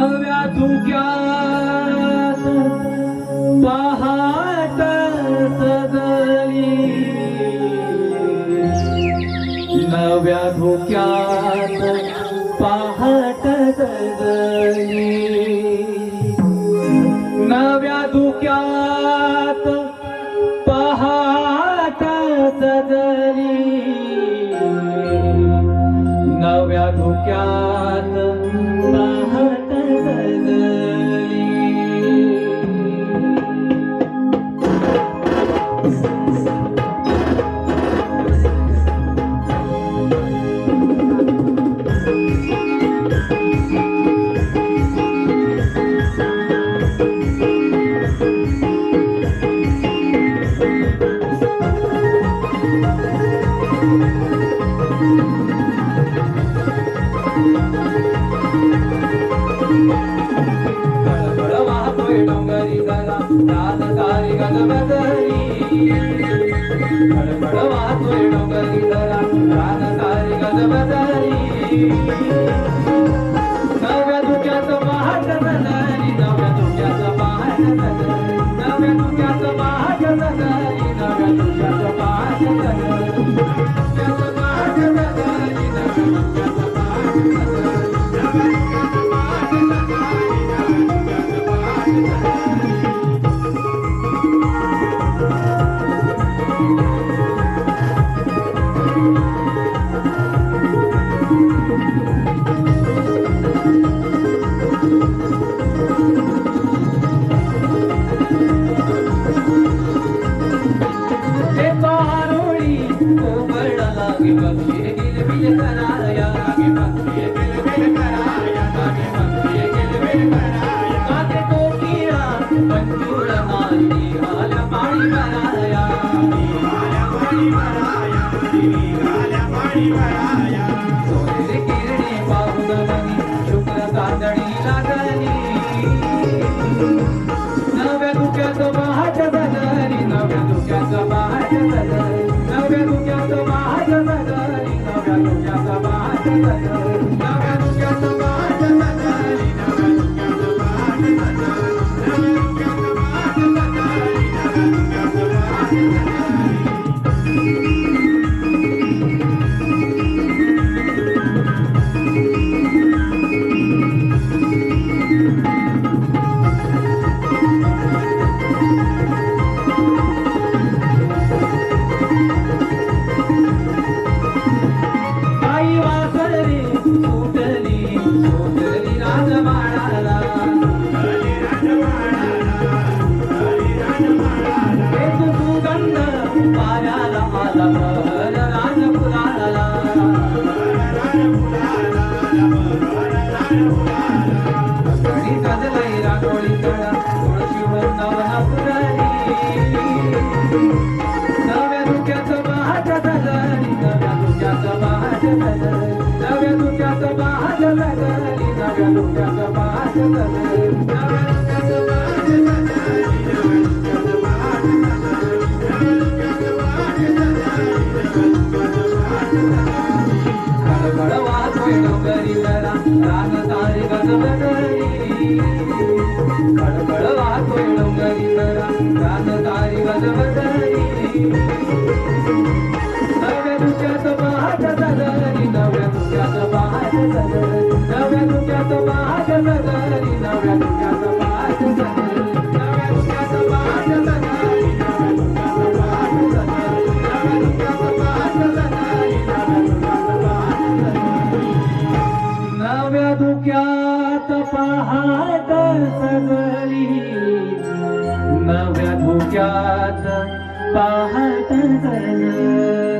नव्या धुक्यात पहाट सजली, नव्या धुक्यात पहाट सजली, नव्या धुक्यात पहाट सजली, नव्या धुक्यात पहाट सजली. कळकळ वाहतोय डोंगरी जरा रानकारी गजबजरी, कळकळ वाहतोय डोंगरी जरा रानकारी गजबजरी, नव्या धुक्यात पहाट सजली, नव्या धुक्यात पहाट सजली, नव्या धुक्यात पहाट सजली, नव्या धुक्यात पहाट सजली, धुक्यात पहाट सजली, नव्या धुक्यात पहाट सोनेरी किरणी पाहून मनी शुक्र चांदणी लागली, नव्या धुक्यात पहाट सजली, नव्या धुक्यात पहाट सजली, नव्या धुक्यात पहाट सजली, नव्या धुक्यात पहाट सजली, नव्या धुक्यात पहाट सजली, नव्या धुक्यात पहाट सजली, नव्या धुक्यात पहाट सजली, नव्या धुक्यात पहाट सजली. नव्या धुक्यात पहाट सजली, नव्या धुक्यात पहाट सजली, नव्या धुक्यात पहाट सजली, नव्या धुक्यात पहाट सजली, नव्या धुक्यात पहाट सजली, नव्या धुक्यात पहाट सजली. कळकळ वाहतोय डोंगरी जरा रानकारी गजबजरी, कळकळ वाहतोय डोंगरी जरा रानकारी गजबजरी, नव्या धुक्यात पहाट सजली, नव्या धुक्यात पहाट सजली, नव्या धुक्यात पहाट सजली, नव्या धुक्यात पहाट सजली, नव्या धुक्यात पहाट सजली, नव्या धुक्यात पहाट सजली, नव्या धुक्यात पहाट सजली, नव्या धुक्यात पहाट सजली, नव्या धुक्यात पहाट सजली.